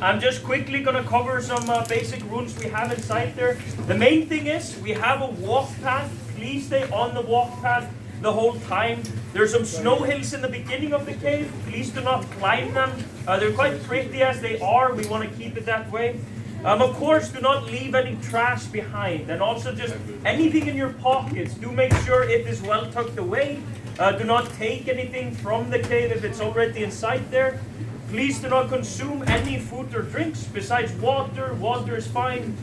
I'm just quickly going to cover some basic rules we have inside there. The main thing is we have a walk path. Please stay on the walk path the whole time. There's some snow hills in the beginning of the cave. Please do not climb them. They're quite pretty as they are. We want to keep it that way. Of course, do not leave any trash behind. And also just anything in your pockets. Do make sure it is well tucked away. Do not take anything from the cave if it's already inside there. Please do not consume any food or drinks besides water. Water is fine.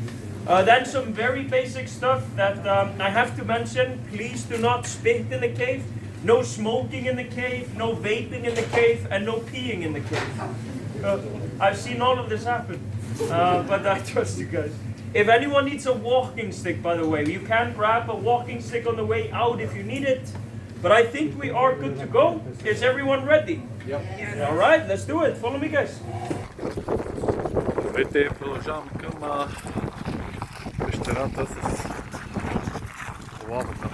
Then some very basic stuff that I have to mention. Please do not spit in the cave. No smoking in the cave. No vaping in the cave. And no peeing in the cave. I've seen all of this happen. But I trust you guys. If anyone needs a walking stick, by the way, you can grab a walking stick on the way out if you need it. But I think we are good to go. Is everyone ready? Yep. All right, let's do it. Follow me, guys. Здравейте, продължавам към пещерата с лавата.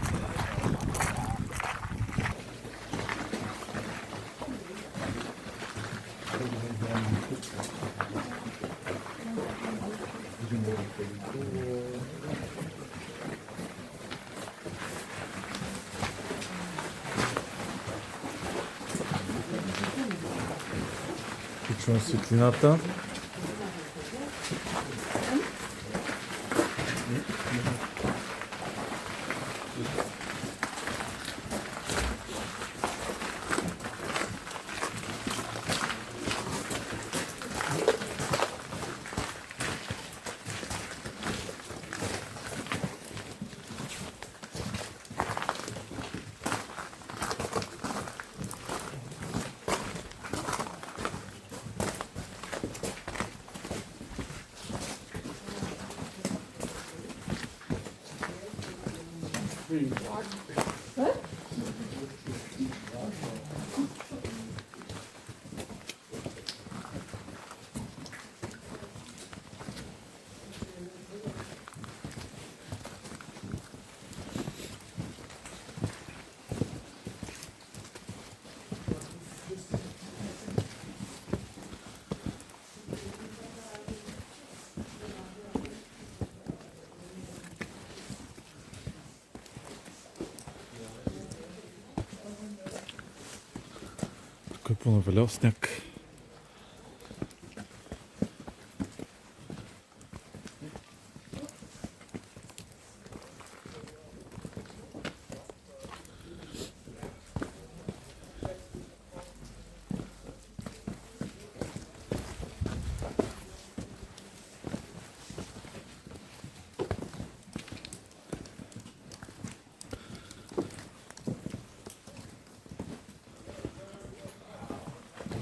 Включвам светлината. Тук е понавалял сняг.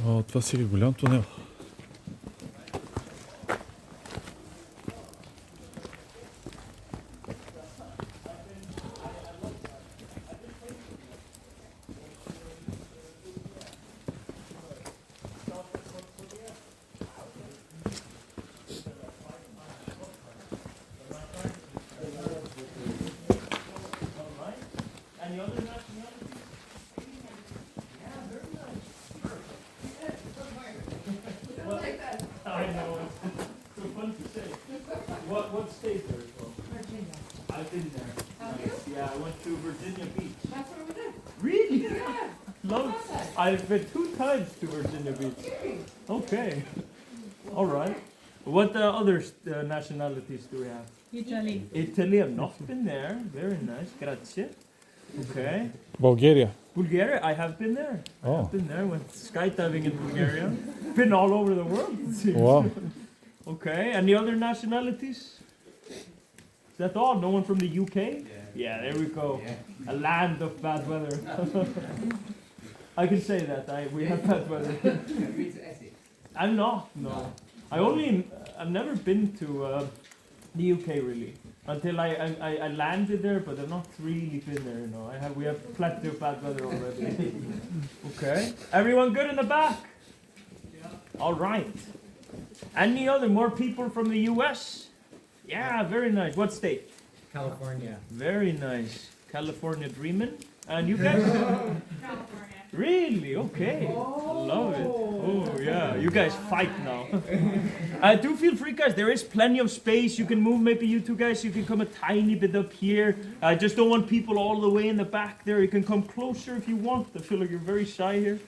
О, това си ли голям тунел? I know, it's so fun to say. What state are you from? Virginia. I've been there. Have Nice. Yeah, I went to Virginia Beach. That's where we live. Really? Yeah. Love. I've been 2 times to Virginia Beach. Okay. All right. What other nationalities do we have? Italy. Italy, I've not been there. Very nice. Grazie. Okay. Bulgaria. Bulgaria, I have been there. I've been there. Went skydiving in Bulgaria. Been all over the world. It seems. Wow. Okay. Any other nationalities? Is that all? No one from the UK? Yeah, there we go. A land of bad weather. I can say that. We have bad weather. I'm not. No. I've never been to the UK really. Until I landed there, but I've not really been there, you know. We have plenty of bad weather already. Okay. Everyone good in the back? Yeah. All right. Any other more people from the US? Yeah, very nice. What state? California. Very nice. California dreaming. And you guys? California. Really? Okay. I love it. Oh yeah, you guys fight now. Do feel free, guys. There is plenty of space. You can move. Maybe you two guys. You can come a tiny bit up here. I just don't want people all the way in the back there. You can come closer if you want. I feel like you're very shy here.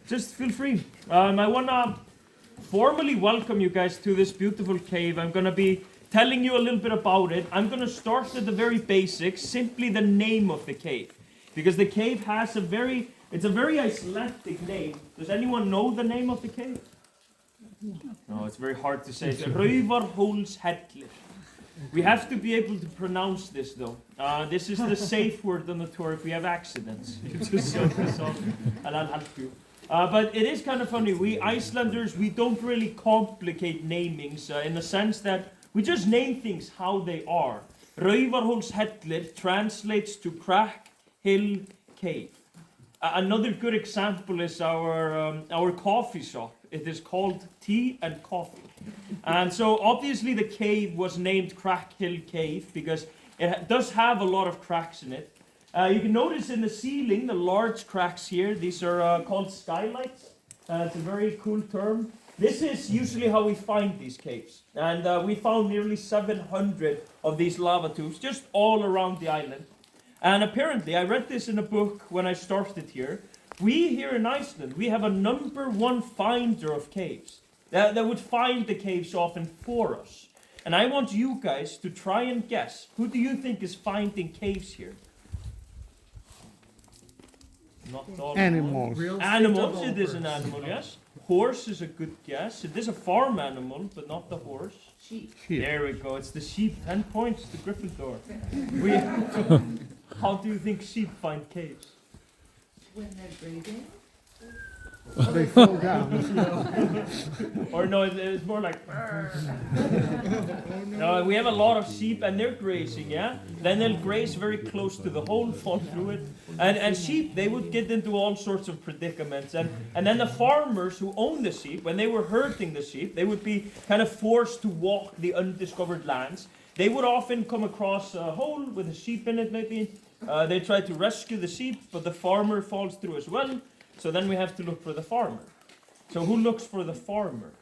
Just feel free. I wanna formally welcome you guys to this beautiful cave. I'm gonna be telling you a little bit about it. I'm gonna start at the very basics, simply the name of the cave, because the cave has it's a very Icelandic name. Does anyone know the name of the cave? No, it's very hard to say. It's Raufarhólshellir. We have to be able to pronounce this though. This is the safe word on the tour if we have accidents. You just show this off and I'll help you. But it is kind of funny. We Icelanders, we don't really complicate namings in the sense that we just name things how they are. Raufarhólshellir translates to crack, hill, cave. Another good example is our coffee shop. It is called Tea and Coffee. And so obviously the cave was named Crack Hill Cave because it does have a lot of cracks in it. You can notice in the ceiling the large cracks here. These are called skylights. It's a very cool term. This is usually how we find these caves. And we found nearly 700 of these lava tubes just all around the island. And apparently, I read this in a book when I started here, we here in Iceland, we have a #1 finder of caves. That would find the caves often for us. And I want you guys to try and guess, who do you think is finding caves here? Not all. Animals. Animals, it is an animal, yes. Horse is a good guess. It is a farm animal, but not the horse. Sheep. There we go, it's the sheep. 10 points to Gryffindor. How do you think sheep find caves? When they're breathing. They fall down. Or no, it's more like. No, we have a lot of sheep and they're grazing, yeah? Then they'll graze very close to the hole, fall through it. And sheep, they would get into all sorts of predicaments. And then the farmers who own the sheep, when they were herding the sheep, they would be kind of forced to walk the undiscovered lands. They would often come across a hole with a sheep in it, maybe. They try to rescue the sheep, but the farmer falls through as well. So then we have to look for the farmer. So who looks for the farmer?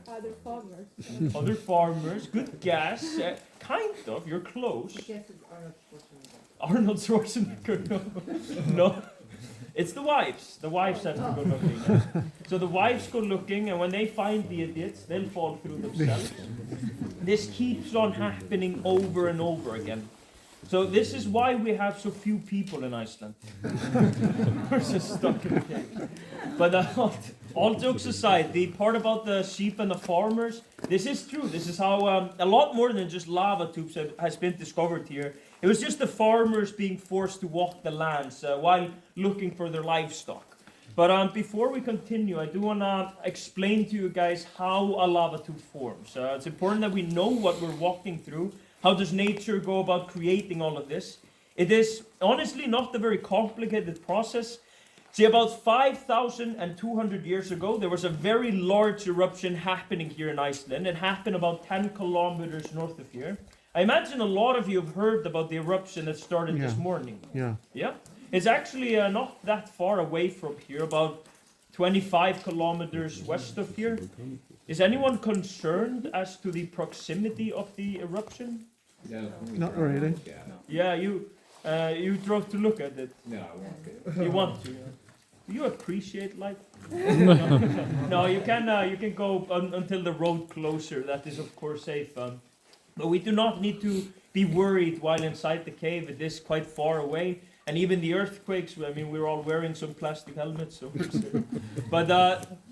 Other farmers. Other farmers. Good guess. Kind of. You're close. I guess it's Arnold Schwarzenegger. Arnold Schwarzenegger. No. No. It's the wives. The wives have to go looking. Yeah. So the wives go looking, and when they find the idiots, they'll fall through themselves. This keeps on happening over and over again. So this is why we have so few people in Iceland. We're just stuck in the cave. But all jokes aside, the part about the sheep and the farmers, this is true. This is how a lot more than just lava tubes has been discovered here. It was just the farmers being forced to walk the lands while looking for their livestock. But before we continue, I do want to explain to you guys how a lava tube forms. It's important that we know what we're walking through. How does nature go about creating all of this? It is honestly not a very complicated process. See, about 5,200 years ago, there was a very large eruption happening here in Iceland. It happened about 10 kilometers north of here. I imagine a lot of you have heard about the eruption that started this morning. Yeah. Yeah? It's actually not that far away from here, about 25 kilometers west of here. Is anyone concerned as to the proximity of the eruption? No. Not really. Yeah, you drove to look at it. No, I want to. You want to? Do you appreciate life? No, you can go until the road closer. That is of course safe. But we do not need to be worried while inside the cave. It is quite far away. And even the earthquakes, I mean, we're all wearing some plastic helmets, so we're safe. But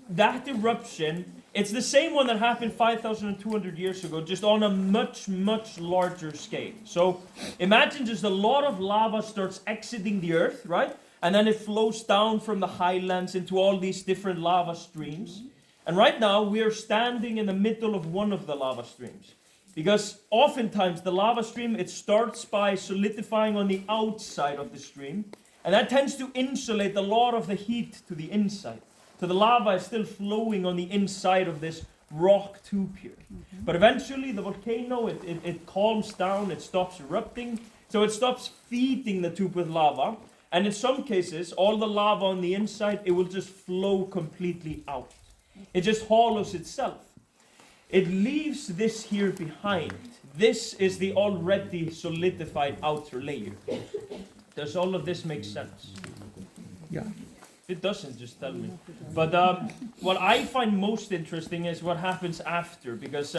that eruption, it's the same one that happened 5,200 years ago, just on a much, much larger scale. So imagine just a lot of lava starts exiting the earth, right? And then it flows down from the highlands into all these different lava streams. And right now, we are standing in the middle of one of the lava streams. Because oftentimes the lava stream, it starts by solidifying on the outside of the stream. And that tends to insulate a lot of the heat to the inside. So the lava is still flowing on the inside of this rock tube here. Mm-hmm. But eventually the volcano, it calms down, it stops erupting. So it stops feeding the tube with lava. And in some cases, all the lava on the inside, it will just flow completely out. It just hollows itself. It leaves this here behind. This is the already solidified outer layer. Does all of this make sense? Yeah. If it doesn't, just tell me. But what I find most interesting is what happens after. Because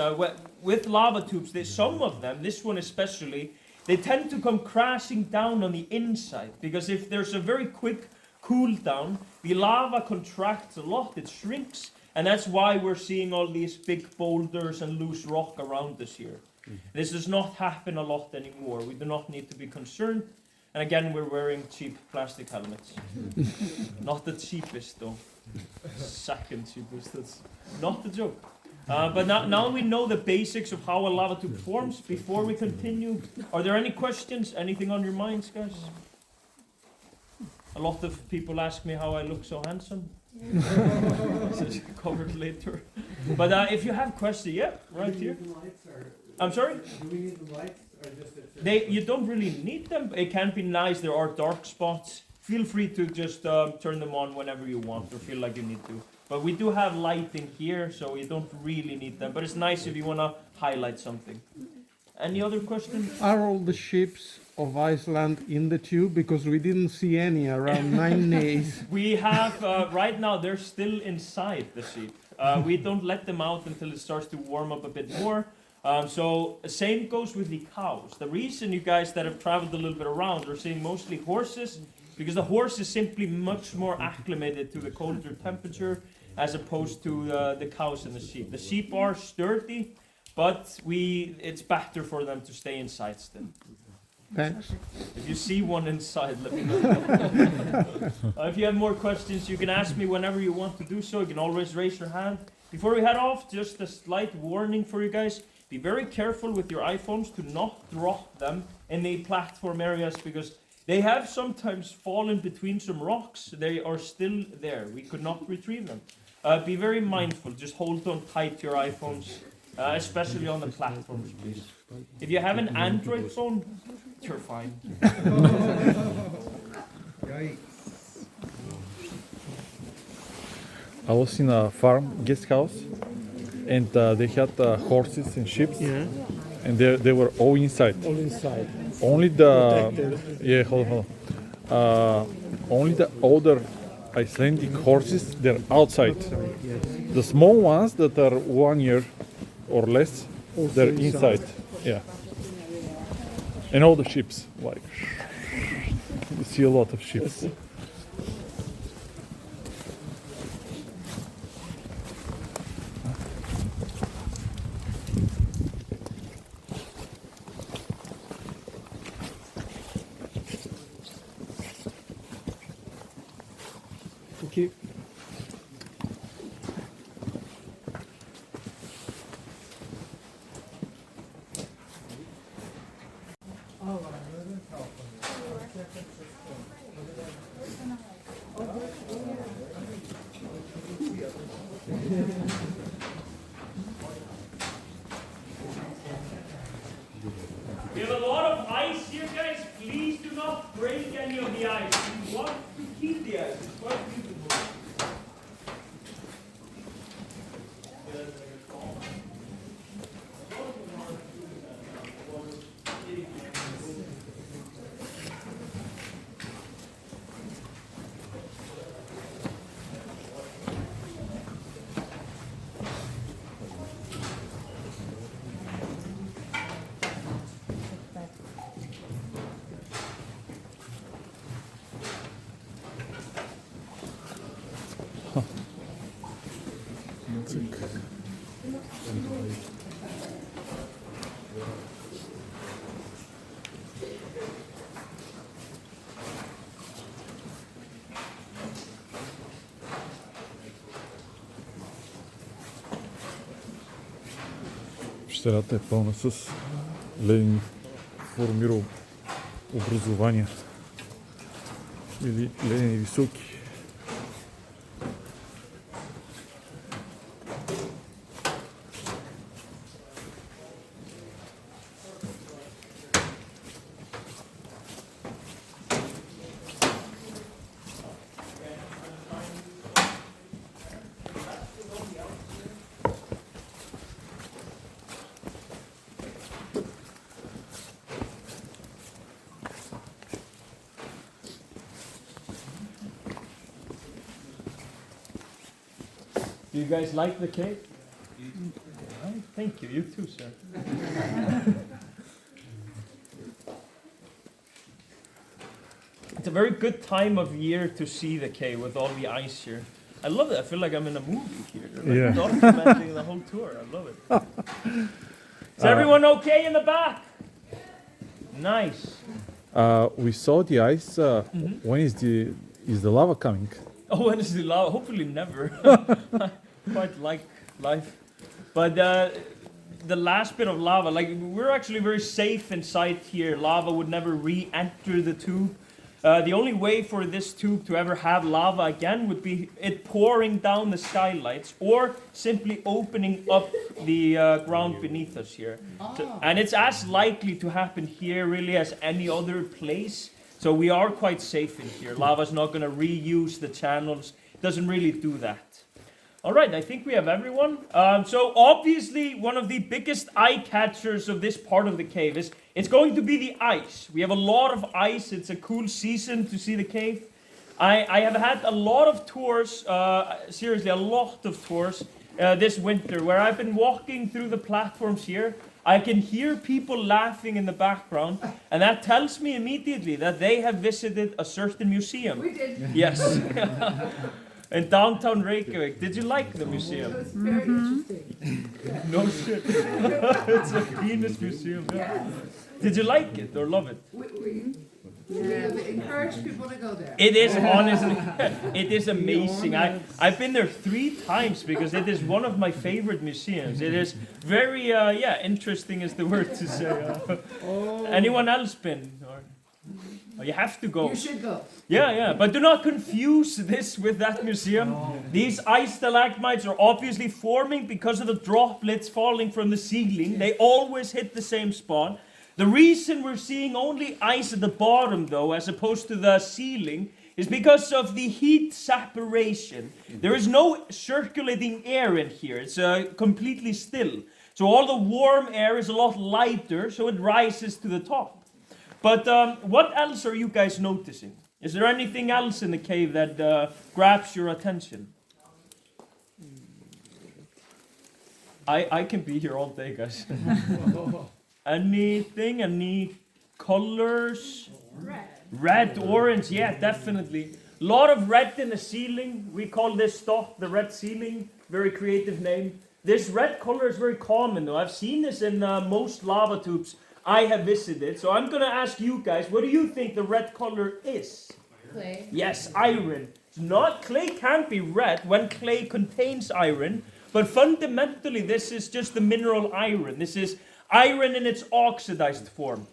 with lava tubes, some of them, this one especially, they tend to come crashing down on the inside. Because if there's a very quick cool down, the lava contracts a lot, it shrinks. And that's why we're seeing all these big boulders and loose rock around us here. This does not happen a lot anymore. We do not need to be concerned. And again, we're wearing cheap plastic helmets. Not the cheapest though. Second cheapest, that's not the joke. But now we know the basics of how a lava tube forms. Before we continue, are there any questions? Anything on your minds, guys? A lot of people ask me how I look so handsome. Covered later. But if you have questions, yeah, right here. I'm sorry? Do we need the lights or just You don't really need them. It can be nice. There are dark spots. Feel free to just turn them on whenever you want or feel like you need to. But we do have lighting here, so you don't really need them. But it's nice if you want to highlight something. Any other questions? Are all the ships of Iceland in the tube? Because we didn't see any around 9 days. We have, right now, they're still inside the sheep. We don't let them out until it starts to warm up a bit more. So same goes with the cows. The reason you guys that have traveled a little bit around are seeing mostly horses, because the horse is simply much more acclimated to the colder temperature as opposed to the cows and the sheep. The sheep are sturdy, but it's better for them to stay inside still. Thanks. If you see one inside, let me know. If you have more questions, you can ask me whenever you want to do so. You can always raise your hand. Before we head off, just a slight warning for you guys. Be very careful with your iPhones to not drop them in the platform areas, because they have sometimes fallen between some rocks. They are still there. We could not retrieve them. Be very mindful. Just hold on tight to your iPhones, especially on the platforms, please. If you have an Android phone, you're fine. I was in a farm guest house, and they had horses and sheep, Yeah. and they were all inside. All inside. Only the hold on. Only the older Icelandic horses, they're outside. Yes. The small ones that are 1 year or less, Also they're inside. Yeah. And all the sheep, like you see a lot of sheep. Thank you. We have a lot of ice here, guys. Please do not break any of the ice. We want to keep the ice. It's quite beautiful. Щерата е пълна с ледени формирообразования или ледени високи. Do you guys like the cave? Right, thank you. You too, sir. It's a very good time of year to see the cave with all the ice here. I love it. I feel like I'm in a movie here. Like documenting the whole tour. I love it. Is everyone okay in the back? Nice. We saw the ice. When is the lava coming? Oh, when is the lava? Hopefully never. Quite like life. But the last bit of lava, like we're actually very safe inside here. Lava would never re-enter the tube. The only way for this tube to ever have lava again would be it pouring down the skylights or simply opening up the ground beneath us here. So, and it's as likely to happen here really as any other place. So we are quite safe in here. Lava's not going to reuse the channels. It doesn't really do that. All right, I think we have everyone. So obviously one of the biggest eye catchers of this part of the cave is it's going to be the ice. We have a lot of ice. It's a cool season to see the cave. I have had a lot of tours, seriously a lot of tours this winter where I've been walking through the platforms here. I can hear people laughing in the background, and that tells me immediately that they have visited a certain museum. We did. Yes. In downtown Reykjavik. Did you like the museum? It was very interesting. No shit. It's a penis museum. Yeah. Did you like it or love it? We have encouraged people to go there. It is honestly, it is amazing. I've been there 3 times because it is one of my favorite museums. It is very, interesting is the word to say. Anyone else been? Or you have to go. You should go. Yeah, but do not confuse this with that museum. These ice stalagmites are obviously forming because of the droplets falling from the ceiling. They always hit the same spot. The reason we're seeing only ice at the bottom, though, as opposed to the ceiling, is because of the heat separation. There is no circulating air in here. It's completely still. So all the warm air is a lot lighter, so it rises to the top. But what else are you guys noticing? Is there anything else in the cave that grabs your attention? I can be here all day, guys. Anything? Any colors? Red, orange, yeah, definitely. A lot of red in the ceiling. We call this stuff the red ceiling. Very creative name. This red color is very common, though. I've seen this in most lava tubes I have visited. So I'm going to ask you guys, what do you think the red color is? Clay. Yes, iron. It's not clay can't be red when clay contains iron, but fundamentally this is just the mineral iron. This is iron in its oxidized form.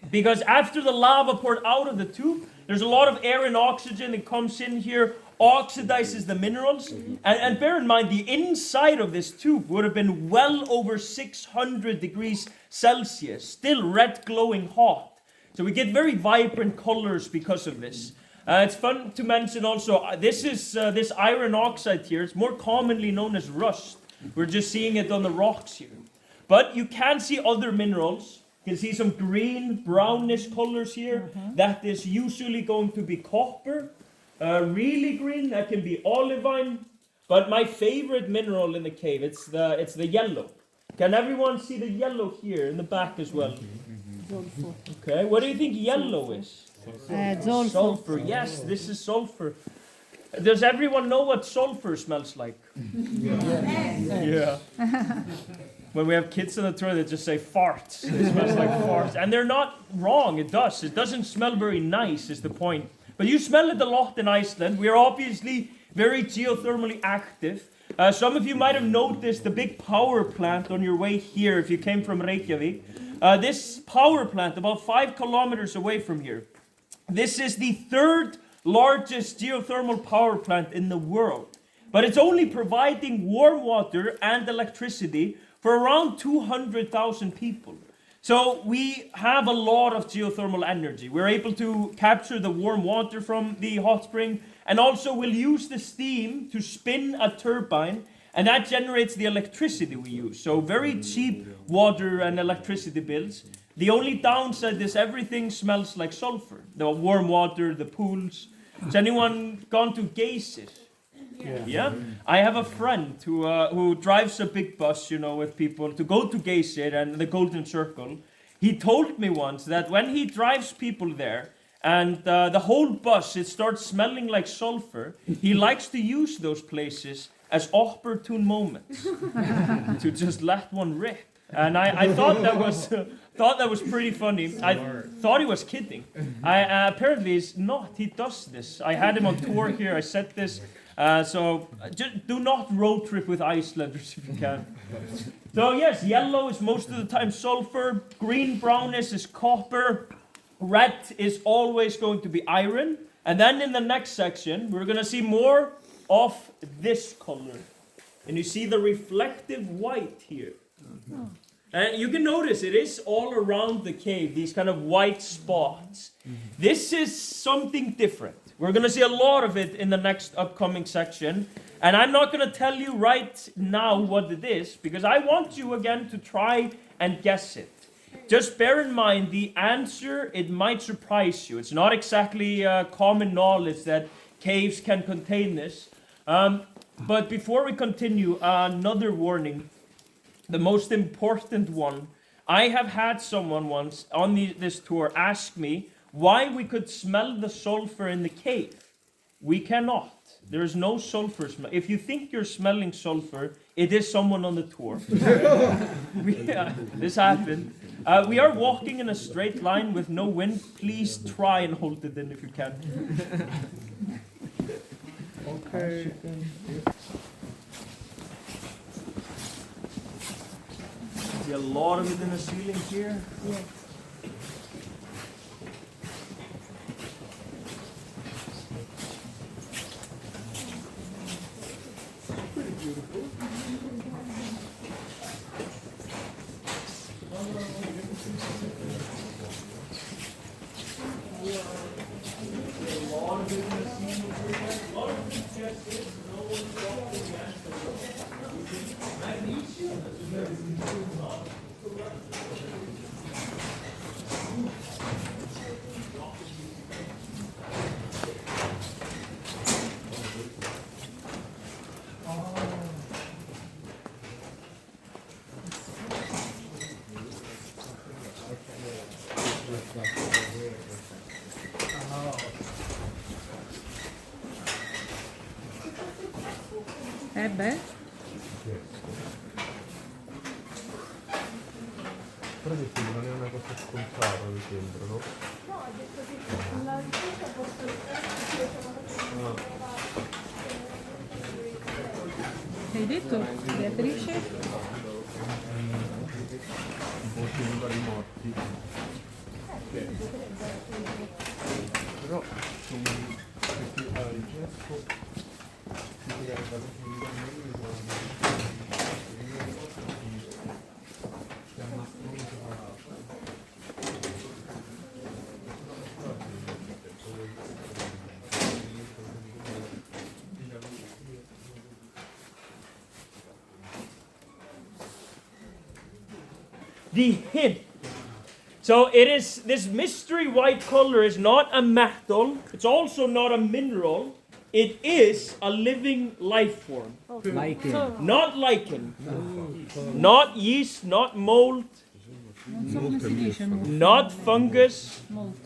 Because after the lava poured out of the tube, there's a lot of air and oxygen that comes in here, oxidizes the minerals. And bear in mind, the inside of this tube would have been well over 600 degrees Celsius, still red glowing hot. So we get very vibrant colors because of this. It's fun to mention also, this iron oxide here, it's more commonly known as rust. We're just seeing it on the rocks here. But you can see other minerals. You can see some green, brownish colors here. That is usually going to be copper. Really green, that can be olivine. But my favorite mineral in the cave, it's the yellow. Can everyone see the yellow here in the back as well? Okay, what do you think yellow is? Sulfur, yes, this is sulfur. Does everyone know what sulfur smells like? Yeah. When we have kids in the tour, they just say farts. It smells like farts. And they're not wrong, it does. It doesn't smell very nice, is the point. But you smell it a lot in Iceland. We are obviously very geothermally active. Some of you might have noticed the big power plant on your way here if you came from Reykjavik. This power plant, about 5 kilometers away from here, this is the 3rd largest geothermal power plant in the world. But it's only providing warm water and electricity for around 200,000 people. So we have a lot of geothermal energy. We're able to capture the warm water from the hot spring, and also we'll use the steam to spin a turbine, and that generates the electricity we use. So very cheap water and electricity bills. The only downside is everything smells like sulfur. The warm water, the pools. Has anyone gone to geysers? Yeah, I have a friend who drives a big bus, you know, with people to go to Geysir and the Golden Circle. He told me once that when he drives people there and the whole bus it starts smelling like sulfur, he likes to use those places as opportune moments to just let one rip. And I thought that was pretty funny. I thought he was kidding. Apparently he's not. He does this. I had him on tour here. I said this. So just do not road trip with Icelanders if you can. So yes, yellow is most of the time sulfur. Green brownish is copper. Red is always going to be iron. And then in the next section, we're going to see more of this color. And you see the reflective white here. And you can notice it is all around the cave, these kind of white spots. This is something different. We're going to see a lot of it in the next upcoming section. And I'm not going to tell you right now what it is, because I want you again to try and guess it. Just bear in mind the answer, it might surprise you. It's not exactly common knowledge that caves can contain this. But before we continue, another warning. The most important one. I have had someone once on this tour ask me why we could smell the sulfur in the cave. We cannot. There is no sulfur smell. If you think you're smelling sulfur, it is someone on the tour. This happened. We are walking in a straight line with no wind. Please try and hold it in if you can. Okay. See a lot of it in the ceiling here. Yes. Beh. Però che non è una cosa scontata, mi sembra, no? No, ho detto che la ricetta posso Hai detto, Beatrice? Un po' cellulari morti. Però sono perché il gesso The hint. So it is, this mystery white color is not a metal, it's also not a mineral, it is a living life form. Not lichen, not yeast, not mold, Non so come si dice, molto. not fungus. Molto.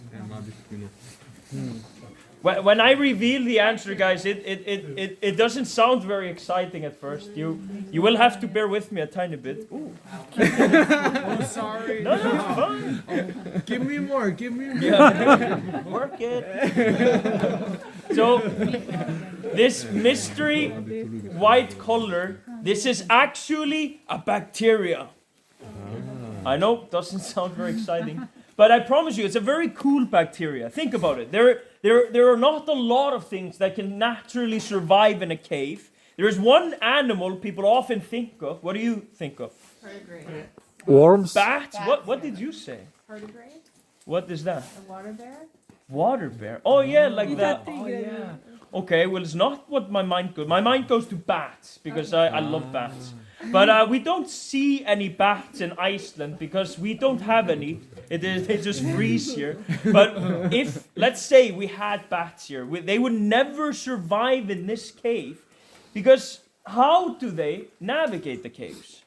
When I reveal the answer, guys, it doesn't sound very exciting at first. You will have to bear with me a tiny bit. Ooh. I'm sorry. No, it's fine. Give me more, give me more. Yeah. Work it. So, this mystery white color, this is actually a bacteria. I know, doesn't sound very exciting. But I promise you, it's a very cool bacteria. Think about it. There are not a lot of things that can naturally survive in a cave. There is one animal people often think of. What do you think of? Tardigrade. Worms? Bats? Bats, What yeah. did you say? Tardigrade? What is that? A water bear? Water bear. Oh yeah, like that. Oh yeah. Okay, well it's not what my mind goes. My mind goes to bats because I love bats. But we don't see any bats in Iceland because we don't have any. They just freeze here. But if, let's say we had bats here, they would never survive in this cave Because how do they navigate the caves?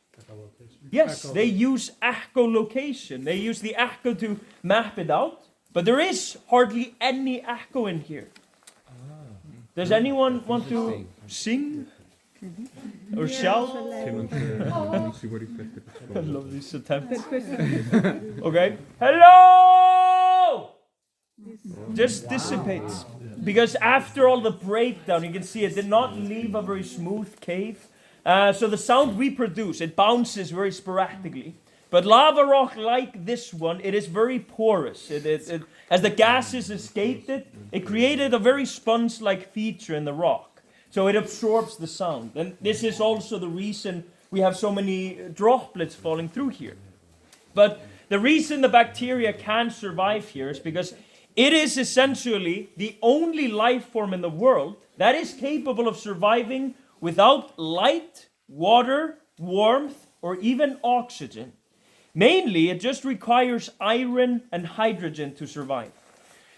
Yes, they use echolocation. They use the echo to map it out. But there is hardly any echo in here. Does anyone want to sing? Or shout? I love these attempts. Okay. Hello! Just dissipates. Because after all the breakdown, you can see it did not leave a very smooth cave. So the sound we produce, it bounces very sporadically. But lava rock like this one, it is very porous. As the gases escaped it, it created a very sponge-like feature in the rock. So it absorbs the sound. And this is also the reason we have so many droplets falling through here. But the reason the bacteria can survive here is because it is essentially the only life form in the world that is capable of surviving without light, water, warmth, or even oxygen. Mainly, it just requires iron and hydrogen to survive.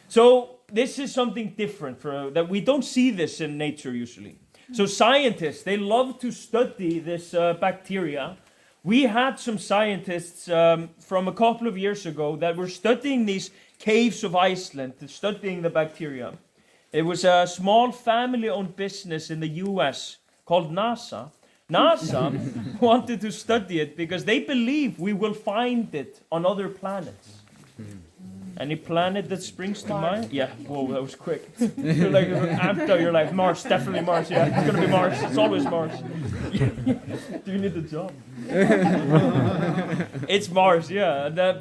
So this is something different that we don't see this in nature usually. So scientists, they love to study this bacteria. We had some scientists from a couple of years ago that were studying these caves of Iceland, studying the bacteria. It was a small family-owned business in the US called NASA. NASA wanted to study it because they believe we will find it on other planets. Any planet that springs to mind? Yeah, whoa, that was quick. You're like amped out, you're like, Mars, definitely Mars, yeah, it's gonna be Mars, it's always Mars. Do you need a job? It's Mars, yeah. And,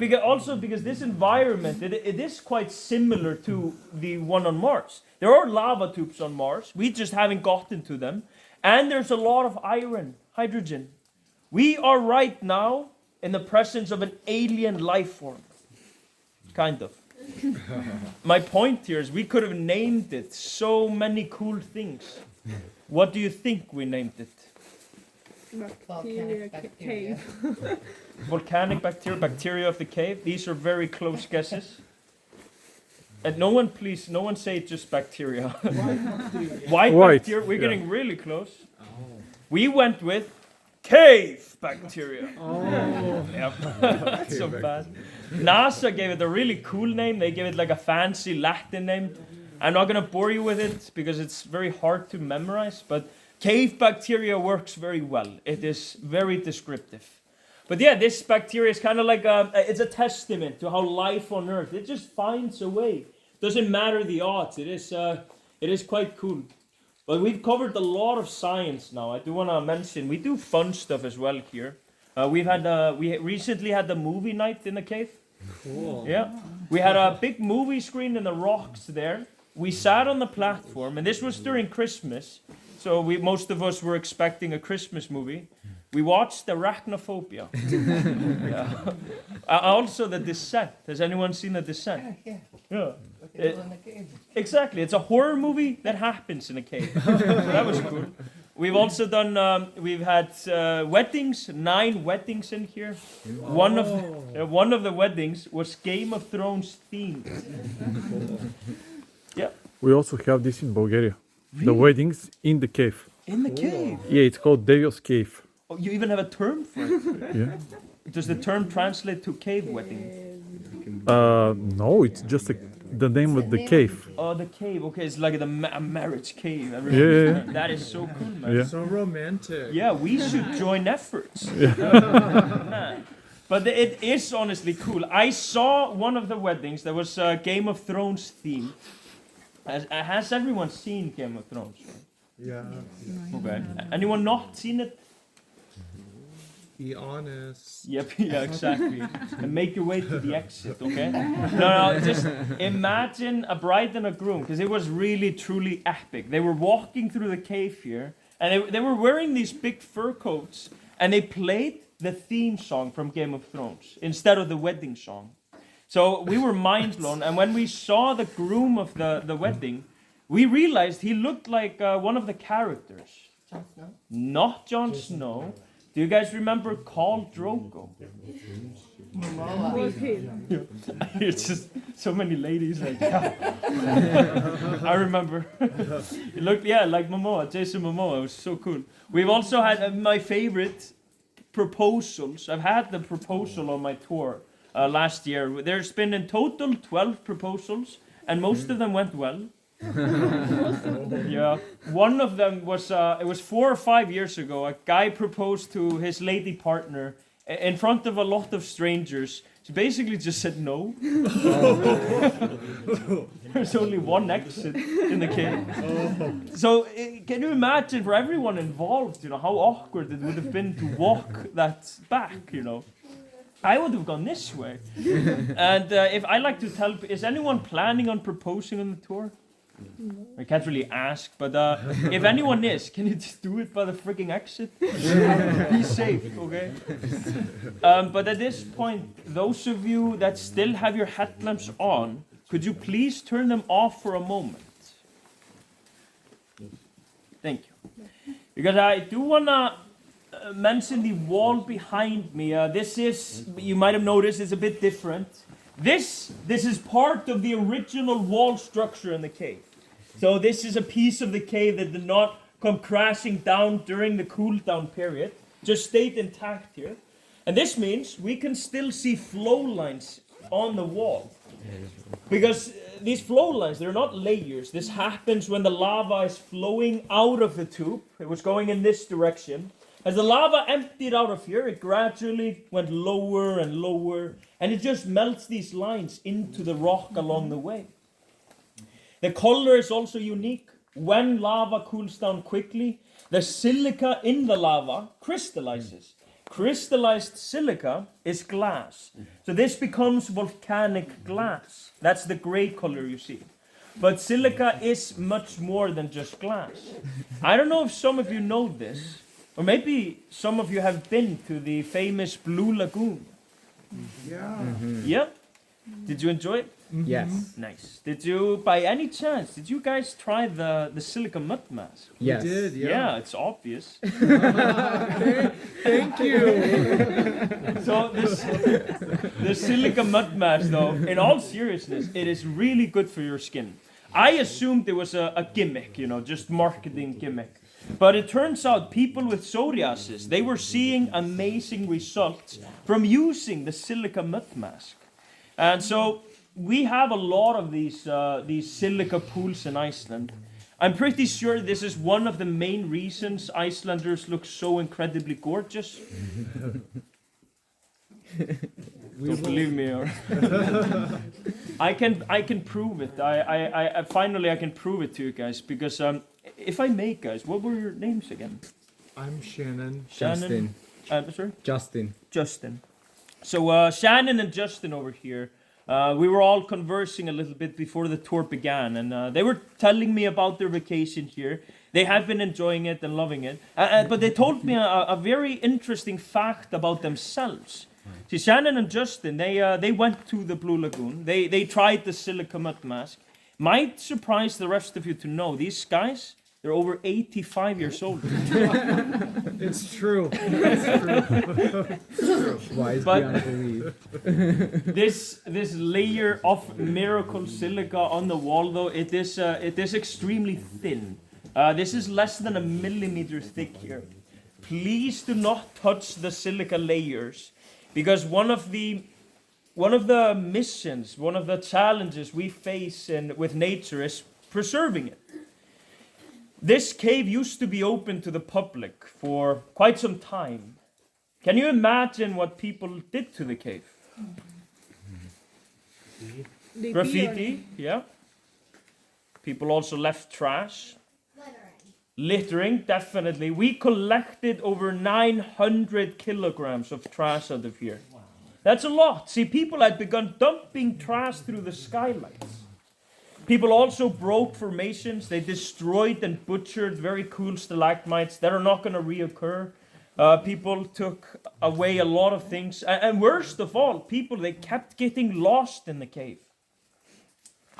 because this environment, it is quite similar to the one on Mars. There are lava tubes on Mars, we just haven't gotten to them. And there's a lot of iron, hydrogen. We are right now in the presence of an alien life form. Kind of. My point here is we could have named it so many cool things. What do you think we named it? Bacteria cave. Volcanic bacteria, bacteria of the cave. These are very close guesses. And no one say just bacteria. White bacteria, we're getting really close. We went with cave bacteria. Yep. That's so bad. NASA gave it a really cool name. They gave it like a fancy Latin name. I'm not going to bore you with it because it's very hard to memorize, but cave bacteria works very well. It is very descriptive. But yeah, this bacteria is kind of like it's a testament to how life on Earth, it just finds a way. Doesn't matter the odds. It is quite cool. But we've covered a lot of science now. I do want to mention we do fun stuff as well here. We recently had the movie night in the cave. Cool. Yeah, we had a big movie screen in the rocks there. We sat on the platform, and this was during Christmas, so most of us were expecting a Christmas movie. We watched Arachnophobia. Yeah. Also, The Descent. Has anyone seen The Descent? Yeah. Exactly. It's a horror movie that happens in a cave. So that was cool. We've also done. We've had weddings. 9 weddings in here. One of the weddings was Game of Thrones themed. Yeah. We also have this in Bulgaria. Really? The weddings in the cave. In the cave? Yeah, it's called Devil's Cave. Oh, you even have a term for it? Yeah. Does the term translate to cave wedding? No, it's just the name of the cave. Oh, the cave. Okay, it's like a marriage cave. Yeah. That is so cool, man. Yeah. So romantic. Yeah, we should join efforts. Yeah. But it is honestly cool. I saw one of the weddings that was Game of Thrones themed. Has everyone seen Game of Thrones? Yeah. Okay. Anyone not seen it? Be honest. Yep, yeah, exactly. And make your way to the exit, okay? No, just imagine a bride and a groom, because it was really, truly epic. They were walking through the cave here, and they were wearing these big fur coats, and they played the theme song from Game of Thrones instead of the wedding song. So we were mind blown, and when we saw the groom of the wedding, we realized he looked like one of the characters. Jon Snow? Not Jon Snow. Do you guys remember Khal Drogo? It's just so many ladies like I remember. It looked like Momoa, Jason Momoa. It was so cool. We've also had my favorite proposals. I've had the proposal on my tour last year. There's been in total 12 proposals, and most of them went well. Yeah, one of them was it was 4 or 5 years ago. A guy proposed to his lady partner in front of a lot of strangers. She basically just said no. There's only one exit in the cave. So can you imagine for everyone involved, how awkward it would have been to walk that back, I would have gone this way. And if I like to tell, is anyone planning on proposing on the tour? I can't really ask, but if anyone is, can you just do it by the freaking exit? Be safe, okay? But at this point, those of you that still have your headlamps on, could you please turn them off for a moment? Thank you. Because I do want to mention the wall behind me. This is, you might have noticed, it's a bit different. This is part of the original wall structure in the cave. So this is a piece of the cave that did not come crashing down during the cool down period, just stayed intact here. And this means we can still see flow lines on the wall. Because these flow lines, they're not layers. This happens when the lava is flowing out of the tube. It was going in this direction. As the lava emptied out of here, it gradually went lower and lower, and it just melts these lines into the rock along the way. The color is also unique. When lava cools down quickly, the silica in the lava crystallizes. Crystallized silica is glass. So this becomes volcanic glass. That's the gray color you see. But silica is much more than just glass. I don't know if some of you know this, or maybe some of you have been to the famous Blue Lagoon. Yeah. Yeah? Did you enjoy it? Yes. Nice. Did you, by any chance, did you guys try the silica mud mask? Yes. We did, Yeah, it's obvious. Thank you. So the silica mud mask, though, in all seriousness, it is really good for your skin. I assumed it was a gimmick, just marketing gimmick. But it turns out people with psoriasis, they were seeing amazing results from using the silica mud mask. And so we have a lot of these silica pools in Iceland. I'm pretty sure this is one of the main reasons Icelanders look so incredibly gorgeous. Don't believe me, or I can prove it. I finally can prove it to you guys, because if I may, guys, what were your names again? I'm Shannon. Justin. Sorry? Justin. So Shannon and Justin over here, we were all conversing a little bit before the tour began, and they were telling me about their vacation here. They have been enjoying it and loving it, but they told me a very interesting fact about themselves. See, Shannon and Justin, they went to the Blue Lagoon. They tried the silica mud mask. Might surprise the rest of you to know, these guys, they're over 85 years old. It's true. Wise But- beyond belief. This layer of miracle silica on the wall, though, it is extremely thin. This is less than 1 millimeter thick here. Please do not touch the silica layers, because one of the missions, one of the challenges we face with nature is preserving it. This cave used to be open to the public for quite some time. Can you imagine what people did to the cave? Graffiti, yeah. People also left trash. Littering, definitely. We collected over 900 kilograms of trash out of here. That's a lot. See, people had begun dumping trash through the skylights. People also broke formations. They destroyed and butchered very cool stalagmites that are not going to reoccur. People took away a lot of things. And worst of all, people, they kept getting lost in the cave.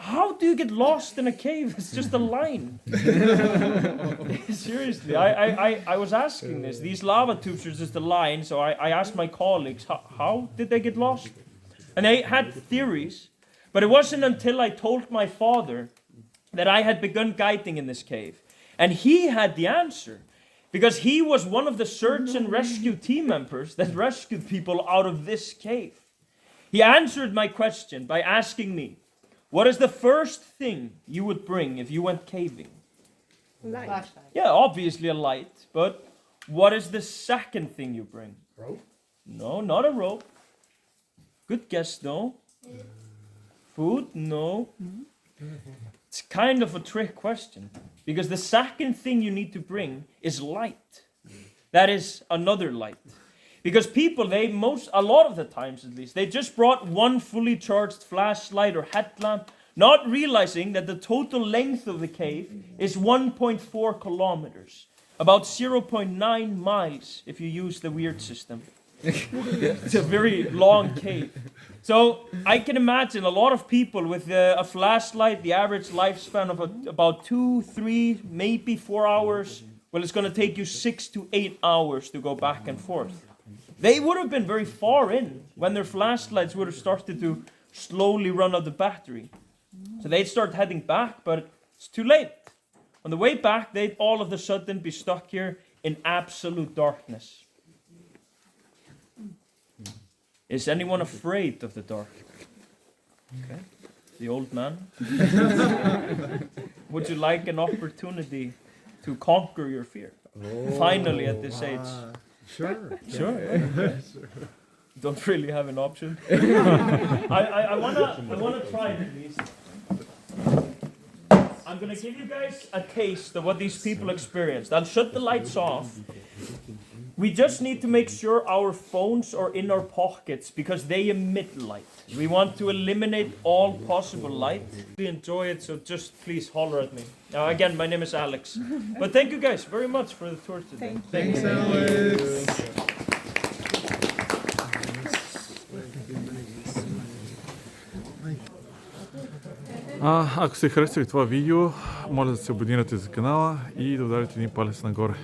how do you get lost in a cave? It's just a line. Seriously, I was asking this. These lava tubes are just a line, so I asked my colleagues, how did they get lost? And they had theories, but it wasn't until I told my father that I had begun guiding in this cave. And he had the answer, because he was one of the search and rescue team members that rescued people out of this cave. He answered my question by asking me, what is the first thing you would bring if you went caving? Flashlight. Yeah, obviously a light, but what is the second thing you bring? Rope? No, not a rope. Good guess though. Food? No. It's kind of a trick question, because the second thing you need to bring is light. That is another light. Because people, a lot of the times at least, they just brought one fully charged flashlight or headlamp, not realizing that the total length of the cave is 1.4 kilometers, about 0.9 miles if you use the weird system. It's a very long cave. So I can imagine a lot of people with a flashlight, the average lifespan of about 2, 3, maybe 4 hours. Well, it's going to take you 6 to 8 hours to go back and forth. They would have been very far in when their flashlights would have started to slowly run out the battery. So they'd start heading back, but it's too late. On the way back, they'd all of a sudden be stuck here in absolute darkness. Is anyone afraid of the dark? Okay. The old man. Would you like an opportunity to conquer your fear? Finally at this age. Sure. Sure. Don't really have an option. I wanna try it at least. I'm gonna give you guys a taste of what these people experienced. I'll shut the lights off. We just need to make sure our phones are in our pockets because they emit light. We want to eliminate all possible light. We enjoy it, so just please holler at me. Again, my name is Alex. But thank you guys very much for the tour today. Thanks, Alex. Ако сте харесали това видео, моля да се абонирате за канала и да ударите един палец нагоре.